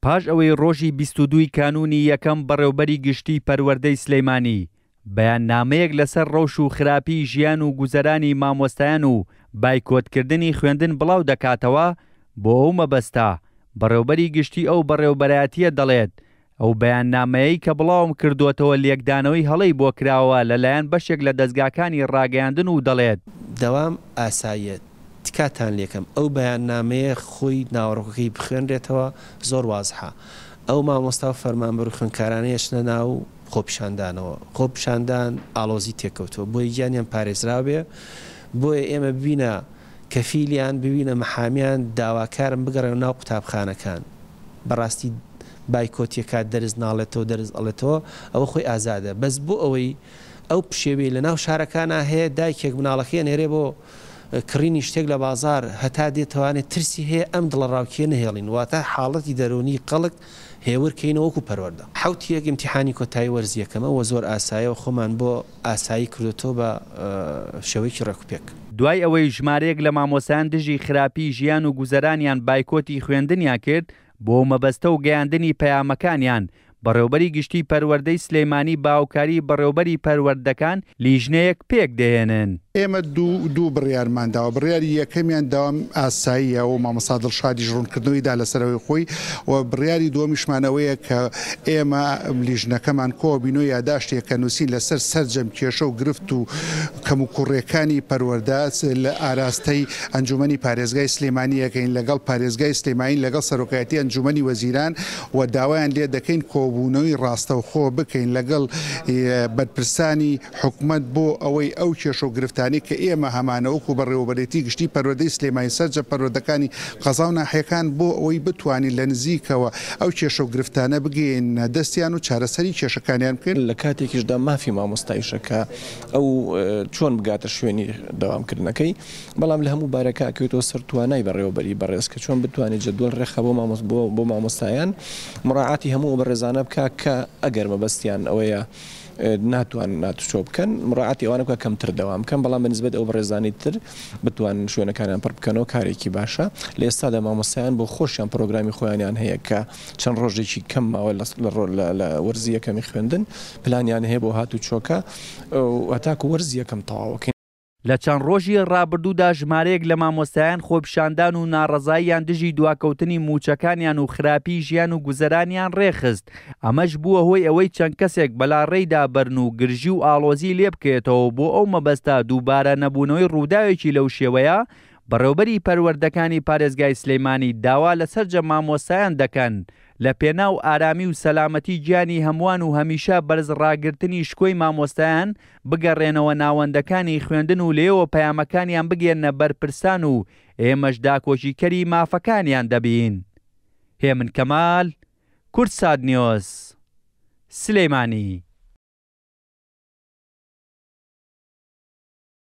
پاش ئەوەی ڕۆژی 22 کانونی یەکەم بەڕێوەبەری گشتی پەروەردەی سلەیمانی بەیاننامەیەک لەسەر ڕەوش و خراپی ژیان و گوزەرانی مامۆستایان و بایکۆتکردنی خوێندن بڵاو دەکاتەوە بۆ ئەو مەبەستە بەڕێوەبەری گشتی ئەو بەڕێوەبەرایەتیە دەڵێت ئەو بەیاننامەیەی کە بڵاوم کردووەتەوە لێکدانەوەی هەڵەی بۆ کراوە لەلایەن بەشێک لە دەستگاکانی ڕاگەیاندن و دەڵێت دەوام ئاساییت تکاتان لێکم ئەو بەیاننامەیە خۆی ناوەڕۆکەکەی بخوێنرێتەوە زۆر وازحە ئەو مامۆستا و فەرمانبەر و خوێندکارانەیەشنە ناو خۆپیشاندانەوە خۆپیشاندان ئاڵۆزی تێکەوتووە بۆی گیانیان پارێزراوێ بۆیە ئێمە ببینە کەفیلیان ببینە مەحامیان داواکارم بگەڕێنە ناو قوتابخانەکان بەڕاستی بایکۆتیەکە دەرز ناڵێتەوە دەرز ئەڵێتەوە ئەوە خۆی ئازادە بەس بۆ ئەوەی ئەو پشێوی لە ناو شارەکانە هەیە دایکێک مناڵەکەی نێرێ بۆ کڕینی شتێک لە بازار هەتا دێتوانێت ترسی هەیە ئەم دڵە ڕاوکیە نهێڵین واتە حاڵەتی دەرونی قەڵک هێورکەینەوەکو پەروەردە حوتیەک ئیمتیحانی کۆتایی وەرزیەکەمەوە زۆر ئاساییەوە خۆمان بۆ ئاسایی کردوتەوە بە شێوەیەکی ڕێکوپێک دوای ئەوەی ژمارەیەک لە مامۆسایان دژی خراپی ژیان و گوزەرانیان بایکۆتی خوێندنیان کرد بۆ مەبەستە و گەیاندنی پەیامەکانیان بەڕێوەبەری گشتی پەروەردەی سلەیمانی باوکاری بەڕێوەبەری پەروەردەکان لیژنەیەک پێک دەهێنن ئێمە دوو بڕیارمانداوە بڕیاری یەکەمیان داوام ئاساییە و مامۆستا دڵشادی ژڕونکردنەوەیدا لەسەرەوەی خۆی و بڕیاری دووەمیشمانەوەیە کە ئێمە لیژنەکەمان کۆبین و یاداشتێکە نووسین لەسەر سەرجەم کێشە و گرفت و کەم و کوڕێکانی پەروەردە لە ئاراستەی ئەنجومەنی پارێزگای سلەیمانیەکەین لەگەڵ پارێزگای سلەیمانی لەگەڵ سەرۆکایەتی ئەنجومەنی وەزیران و داوایان لێ دەکەین کۆبوونەوەی ڕاستەوخۆ بکەین لەگەڵ بەرپرسانی حکوومەت بۆ ئەوەی ئەو کێشە و گرفتانی کە ئێمە هەمانەوەکو بەڕێوەبەرێتی گشتی پەروەردەی سلەیمانی سەرجە پەروەردەکانی قەزا و ناحیەکان بۆ ئەوەی بتوانین لە نزیکەوە ئەو کێشە و گرفتانە بگەین دەستیان و چارەسەری کێشەکانیان بکەین لە کاتێکیشدا مافی مامۆستایشەکە ئەو چۆن بگاتە شوێنی دەوامکردنەکەی بەڵام لە هەموو بارەکە ئەکەوێتەوە سەر توانای بەڕێوەبەری بەڕێز کە چۆن بتوانێت جەدوڵ ڕێخە بۆ مامۆستایان مڕاعاتی هەموو بەڕێزانە بکە کە ئەگەر مەبەستیان ئەوەیە ناتوان ناتوچۆ بکەن مڕاعاتی ئەوانەکە کەمتر دەوام بکەن بەڵام بەنسبەت ئەو بەڕێزانی تر بتوان شوێنەکانیان پڕ بکەنەوە کارێکی باشە لە ئێستادا مامۆستایان بۆ خۆشیان پرۆگرامی خۆیانیان هەیە کە چەند ڕۆژێکی کەم ماوە لە وەرزی یەکەمی خوێندن پلانیان هەیە بۆ هاتوچۆکە هەتاکو وەرزی یەکەم تەواوەکەین لە چەند ڕۆژی ڕابردوودا ژمارەیەک لە مامۆستایان خۆپیشاندان و ناڕەزاییان دژی دواکەوتنی موچەکانیان و خراپی ژیان و گوزەرانیان ڕێخست ئەمەش بووە هۆی ئەوەی چەند کەسێک بەلاڕێیدا بەرن و گرژی و ئاڵۆزی لێ بکێتەوە بۆ ئەو مەبەستە دووبارە نەبوونەوەی ڕووداوێکی لەو شێوەیە بەڕێوەبەری پەروەردەکانی پارێزگای سلەیمانی داوا لەسەرجە مامۆستایان دەکەن لە پێناو ئارامی و سەلامەتی گیانی هەمووان و هەمیشە بەرز ڕاگرتنی شکۆی مامۆستایان بگەڕێنەوە ناوەندەکانی خوێندن و لێەوە پەیامەکانیان بگێنە بەرپرسان و ئێمەش داکۆشیکەری مافەکانیان دەبین. هێمن کەمال، کورد ساد نیۆز، سلەیمانی.